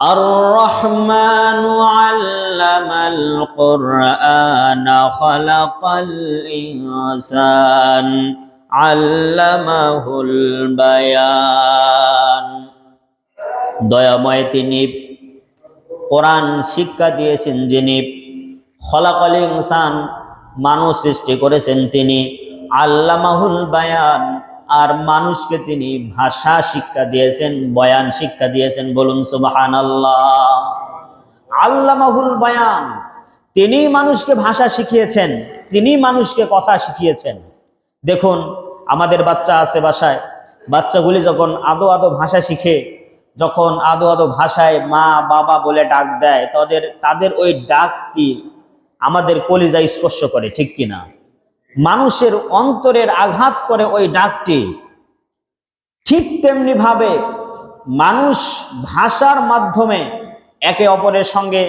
الرحمن علم القرآن خلق الإنسان علمه البيان। দয়াময় তিনি, কোরআন শিক্ষা দিয়েছেন যিনি, খলাকাল ইনসান মানুষ সৃষ্টি করেছেন তিনি, আল্লামাহুল বায়ান আর মানুষকে তিনি ভাষা শিক্ষা দিয়েছেন, বয়ান শিক্ষা দিয়েছেন। বলুন সুবহানাল্লাহ। আল্লামাহুল বায়ান, তিনি মানুষকে ভাষা শিখিয়েছেন, তিনি মানুষকে কথা শিখিয়েছেন। দেখুন আমাদের বাচ্চা আছে বাসায়, বাচ্চাগুলি যখন আদো আদো ভাষা শিখে, যখন আদো আদো ভাষায় মা বাবা বলে ডাক দেয়, তাদের ওই ডাকটি আমাদের কলিজা স্পর্শ করে, ঠিক কিনা? মানুষের অন্তরের আঘাত করে ওই ডাকটি। ঠিক তেমনি ভাবে মানুষ ভাষার মাধ্যমে একে অপরের সঙ্গে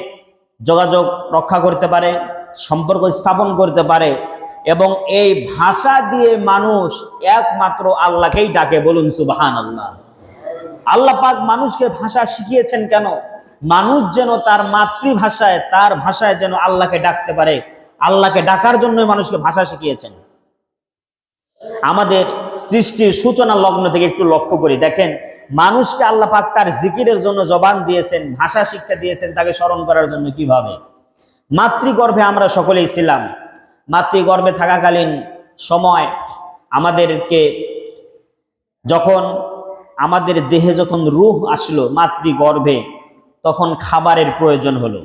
যোগাযোগ রক্ষা করতে পারে, সম্পর্ক স্থাপন করতে পারে, এবং এই ভাষা দিয়ে মানুষ একমাত্র আল্লাহকেই ডাকে। বলুন সুবহানাল্লাহ। আল্লাহ পাক মানুষকে ভাষা শিখিয়েছেন কেন? মানুষ যেন তার মাতৃভাষায়, তার ভাষায় যেন আল্লাহকে ডাকতে পারে। আল্লাহকে ডাকার জন্য মানুষকে ভাষা শিখিয়েছেন। আমাদের সৃষ্টির সূচনা লগ্ন থেকে একটু লক্ষ্য করি, দেখেন মানুষকে আল্লাহ পাক তার জিকিরের জন্য জবান দিয়েছেন, ভাষা শিক্ষা দিয়েছেন, তাকে স্মরণ করার জন্য। কিভাবে? মাতৃগর্ভে আমরা সকলেই ছিলাম। মাতৃগর্ভে থাকাকালীন সময় আমাদেরকে যখন আমাদের দেহে যখন রূহ আসলো মাতৃগর্ভে, তখন খাবারের প্রয়োজন হলো,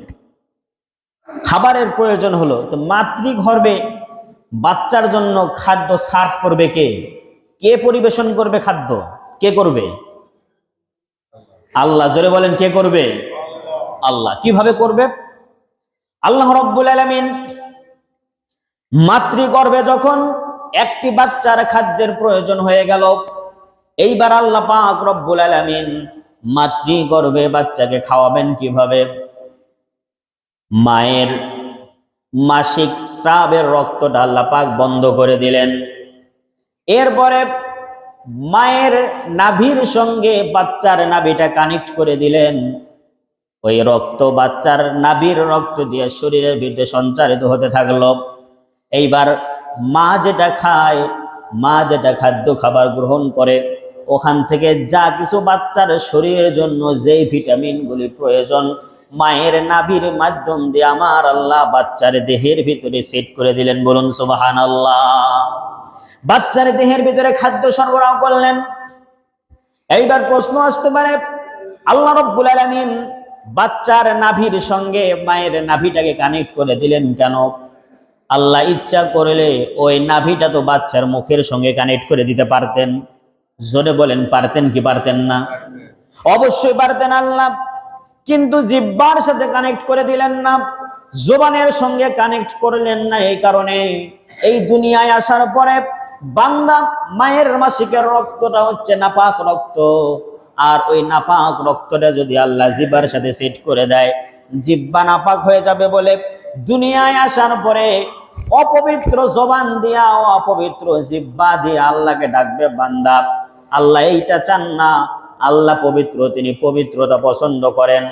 খাবারের প্রয়োজন হলো। তো মাতৃগর্ভে বাচ্চার জন্য খাদ্য সার্ভ করবে কে? কে পরিবেশন করবে খাদ্য? কে করবে? আল্লাহ। জোরে বলেন, কে করবে? আল্লাহ। কিভাবে করবে? আল্লাহ রাব্বুল আলামিন মাতৃগর্ভে যখন একটি বাচ্চার খাদ্যের প্রয়োজন হয়ে গেল, এইবার আল্লাহ পাক রব্বুল আলামিন মাতৃগর্ভে বাচ্চাকে খাওয়াবেন কিভাবে? মায়ের মাসিক স্রাবের রক্তটা আল্লাহ পাক বন্ধ করে দিলেন। এরপরে মায়ের নাভির সঙ্গে বাচ্চার নাভিটা কানেক্ট করে দিলেন। ওই রক্ত বাচ্চার নাভির রক্ত দিয়ে শরীরের ভিতরে সঞ্চারিত হতে থাকলো। এইবার মা যেটা খায়, মা যেটা খাদ্য খাবার গ্রহণ করে, ওখান থেকে যা কিছু বাচ্চার শরীরের জন্য যেই ভিটামিনগুলি প্রয়োজন, মায়ের নাভির মাধ্যম দিয়ে আমার আল্লাহ বাচ্চার দেহের ভিতরে সেট করে দিলেন। বলুন সুবহানাল্লাহ। বাচ্চার দেহের ভিতরে খাদ্য সরবরাহ করলেন। এইবার প্রশ্ন আসতে পারে, আল্লাহ রাব্বুল আলামিন বাচ্চার নাভির সঙ্গে মায়ের নাভিটাকে কানেক্ট করে দিলেন কেন? আল্লাহ ইচ্ছা করলে ওই নাভিটা তো বাচ্চার মুখের সঙ্গে কানেক্ট করে দিতে পারতেন। জোরে বলেন, পারতেন কি পারতেন না? অবশ্যই পারতেন আল্লাহ, কিন্তু জিহ্বার সাথে কানেক্ট করে দিলেন না, জবানের সঙ্গে কানেক্ট করলেন না। এই কারণে এই দুনিয়ায় আসার পরে বান্দা মায়ের মাসিকের রক্তটা হচ্ছে নাপাক রক্ত, আর ওই নাপাক রক্তটা যদি আল্লাহ জিহ্বার সাথে সেট করে দেয়, জিহ্বা নাপাক হয়ে যাবে বলে দুনিয়ায় আসার পরে অপবিত্র জবান দিয়া, অপবিত্র জিহ্বা দিয়ে আল্লাহকে ডাকবে বান্দা। আল্লাহ এইটা চান না। আল্লাহ পবিত্র, তিনি পবিত্রতা পছন্দ করেন।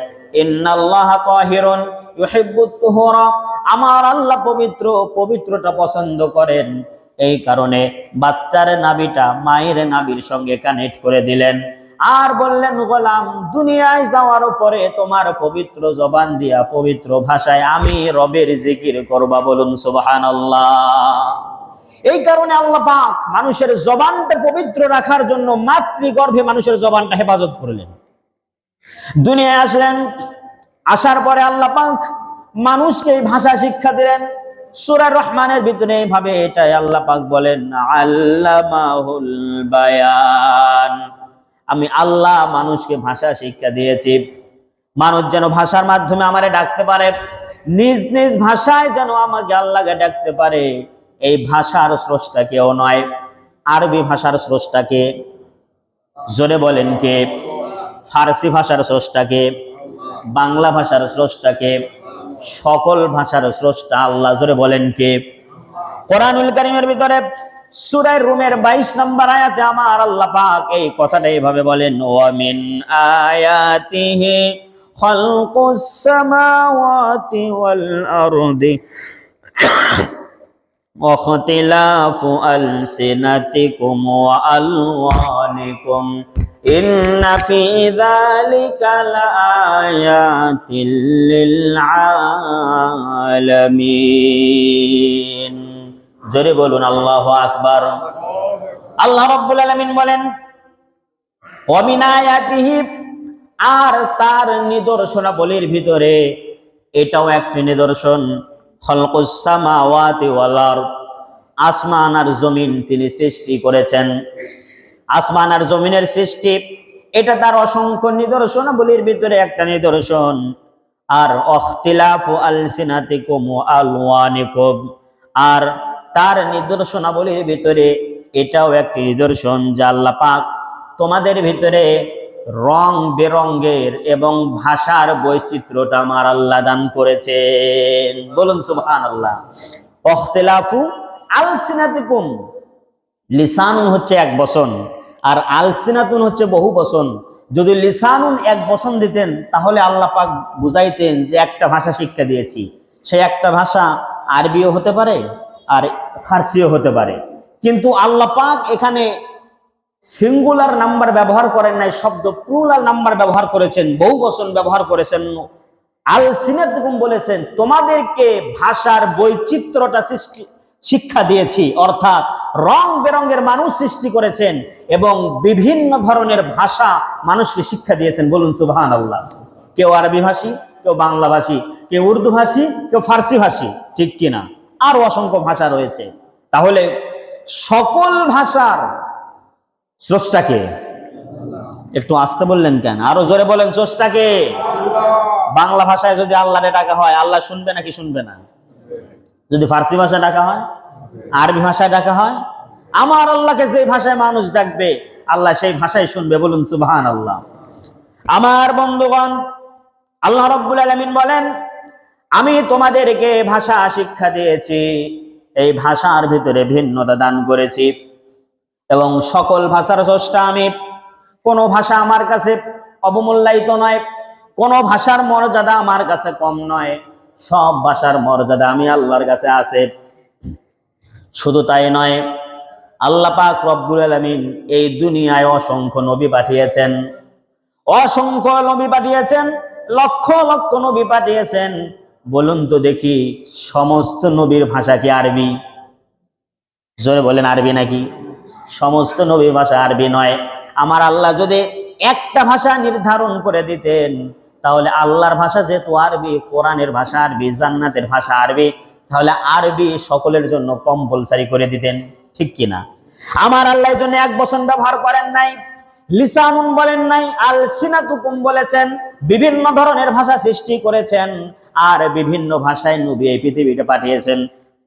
ইন্নাল্লাহা তাহিরুন ইউহিব্বুত তুহুরা, আমার আল্লাহ পবিত্র, পবিত্রতা পছন্দ করেন। এই কারণে বাচ্চার নাভিটা মায়ের নাভির সঙ্গে কানেক্ট করে দিলেন, আর বললেন, গোলাম দুনিয়ায় যাওয়ার পরে তোমার পবিত্র জবান দিয়া, পবিত্র ভাষায় আমি রবের জিকির করবা। বলুন সুবহানাল্লাহ। এই কারণে আল্লাহ পাক মানুষের জবানটা পবিত্র রাখার জন্য মাতৃগর্ভে মানুষের জবানটা হেফাজত করলেন। দুনিয়ায় আসলেন, আসার পরে আল্লাহ পাক মানুষকে ভাষা শিক্ষা দিলেন। সূরা রহমানের ভিতরে এইভাবে এটাই আল্লাহ পাক বলেন, আল্লামাহুল বায়ান, আমি আল্লাহ মানুষকে ভাষা শিক্ষা দিয়েছি। মানুষ যেন ভাষার মাধ্যমে আমারে ডাকতে পারে, নিজ নিজ ভাষায় যেন আমাকে আল্লাহকে ডাকতে পারে। এই ভাষার স্রষ্টা কেউ নয়। আরবি ভাষার স্রষ্টা কে? জোরে বলেন কে? ফার্সি ভাষার স্রষ্টা কে? বাংলা ভাষার স্রষ্টা কে? সকল ভাষার স্রষ্টা আল্লাহ। জোরে বলেন কে? কোরআনুল কারীমের ভিতরে সূরা রুমের 22 নম্বর আয়াতে আমার আল্লাহ পাক এই কথাটা এইভাবে বলেন, ওয়া মিন আয়াতিহি খালকুস সামাওয়াতি ওয়াল আরদি واختلاف ألسنتكم وألوانكم إن في ذلك لآيات للعالمين জোরে বলুন আল্লাহু আকবার। আল্লাহ রাব্বুল আলামিন বলেন ওয়া মিন আয়াতিহি, আর তার নিদর্শনাবলীর ভিতরে এটাও একটি নিদর্শন, খালকুস সামাওয়াতি ওয়াল আরদ, আসমান আর জমিন তিনি সৃষ্টি করেছেন। আসমান আর জমিনের সৃষ্টি এটা তার অসংখ্য নিদর্শনাবলীর ভিতরে একটা নিদর্শন। আর ইখতিলাফু আলসিনাতিকুম ওয়া আলওয়ানিকুম, আর তার নিদর্শনাবলীর ভিতরে এটাও একটি নিদর্শন যে আল্লাহ পাক তোমাদের ভিতরে রং বেরঙ্গের এবং ভাষার বৈচিত্র্যটা আমার আল্লাহ দান করেছেন। বলুন সুবহানাল্লাহ। ইখতিলাফু আলসিনাতিকুম, লিসানুন হচ্ছে এক বচন আর আলসিনাতুন হচ্ছে বহু বচন। যদি লিসানুন এক বচন দিতেন তাহলে আল্লাহ পাক বুঝাইতেন যে একটা ভাষা শিক্ষা দিয়েছি, সেই একটা ভাষা আরবিও হতে পারে আর ফার্সিও হতে পারে। কিন্তু আল্লাহ পাক এখানে সিঙ্গুলার নাম্বার ব্যবহার করেন নাই, শব্দ প্লুরাল নাম্বার ব্যবহার করেছেন, বহু বচন ব্যবহার করেছেন। আলসিনাতুকুম বলেছেন তোমাদেরকে ভাষার বৈচিত্র্যটা শিক্ষা দিয়েছি, অর্থাৎ রং বেরঙের মানুষ সৃষ্টি করেছেন এবং বিভিন্ন ধরনের ভাষা মানুষকে শিক্ষা দিয়েছেন। বলুন সুবহানাল্লাহ। কেউ আরবি ভাষী, কেউ বাংলা ভাষী, কেউ উর্দু ভাষী, কেউ ফার্সি ভাষী, ঠিক কিনা? আরো অসংখ্য ভাষা রয়েছে। তাহলে সকল ভাষার স্রষ্টাকে, একটু আসতে বললেন কেন? আরো জোরে বলেন, স্রষ্টাকে। বাংলা ভাষায় যদি আল্লাহরে ডাকা হয় আল্লাহ শুনবে নাকি শুনবে না? যদি ফার্সি ভাষায় ডাকা হয়, আরবি ভাষায় ডাকা হয়, আমার আল্লাহকে যে ভাষায় মানুষ ডাকবে আল্লাহ সেই ভাষায় শুনবে। বলুন সুবহানাল্লাহ। আমার বন্ধুগণ, আল্লাহ রাব্বুল আলামিন বলেন আমি তোমাদেরকে ভাষা শিক্ষা দিয়েছি, এই ভাষার ভিতরে ভিন্নতা দান করেছি এবং সকল ভাষার স্রষ্টা আমি। কোনো ভাষা আমার কাছে অবমূল্যায়িত নয়, কোনো ভাষার মর্যাদা আমার কাছে কম নয়, সব ভাষার মর্যাদা আমি আল্লাহর কাছে আছে। শুধু তাই নয়, আল্লাহ পাক রব্বুল আলামিন এই দুনিয়ায় অসংখ্য নবী পাঠিয়েছেন, অসংখ্য নবী পাঠিয়েছেন, লক্ষ লক্ষ নবী পাঠিয়েছেন। বলুন তো দেখি সমস্ত নবীর ভাষা কি আরবি? জোরে বলেন, আরবি নাকি? সমস্ত নবীর ভাষা আরবি নয়। আমার আল্লাহ যদি একটা ভাষা নির্ধারণ করে দিতেন তাহলে আল্লাহর ভাষা যেহেতু আরবি, কোরআনের ভাষা আরবি, জান্নাতের ভাষা আরবি, তাহলে আরবি সকলের জন্য কম্পালসারি করে দিতেন, ঠিক কিনা? আমার আল্লাহ এর জন্য এক বচন ব্যবহার করেন নাই, লিসানুন বলেন নাই, আলসিনাতুকুম বলেছেন। বিভিন্ন ধরনের ভাষা সৃষ্টি করেছেন আর বিভিন্ন ভাষায় নবী এই পৃথিবীতে পাঠিয়েছেন।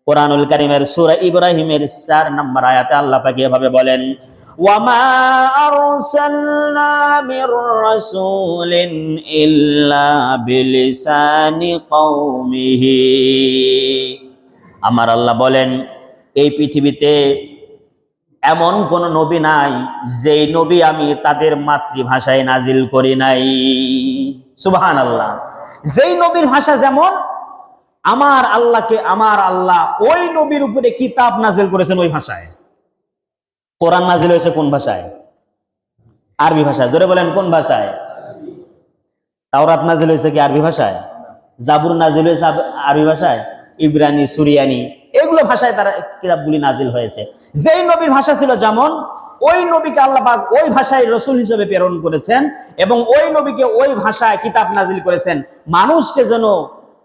কোরআনুল কারীমের সূরা ইব্রাহিমের 4 নম্বর আয়াতে আল্লাহ পাক এভাবে বলেন ওয়ামা আরসালনা মির রাসূলিন ইল্লা বিলিসানি কওমিহি। আমার আল্লাহ বলেন এই পৃথিবীতে এমন কোন নবী নাই যেই নবী আমি তাদের মাতৃভাষায় নাজিল করি নাই। সুবহানাল্লাহ। যেই নবীর ভাষা যেমন, আমার আল্লাহ ওই নবীর উপরে কিতাব নাজিল করেছেন ওই ভাষায়। কোরআন নাজিল হয়েছে কোন ভাষায়? আরবি ভাষায়। জোরে বলেন, কোন ভাষায়? তাওরাত নাজিল হয়েছে কি আরবি ভাষায়? জাবুর নাজিল হয়েছে আরবি ভাষায়? ইব্রানি, সুরিয়ানি, এগুলো ভাষায় তারা কিতাবগুলি নাজিল হয়েছে। যেই নবীর ভাষা ছিল যেমন, ওই নবীকে আল্লাহ পাক ওই ভাষায় রাসূল হিসেবে প্রেরণ করেছেন এবং ওই নবীকে ওই ভাষায় কিতাব নাজিল করেছেন, মানুষকে যেন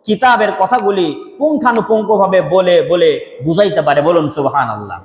কিতাবের কথাগুলি পুঙ্খানুপুঙ্খভাবে বলে বলে বুঝাইতে পারে। বলুন সুবহানাল্লাহ।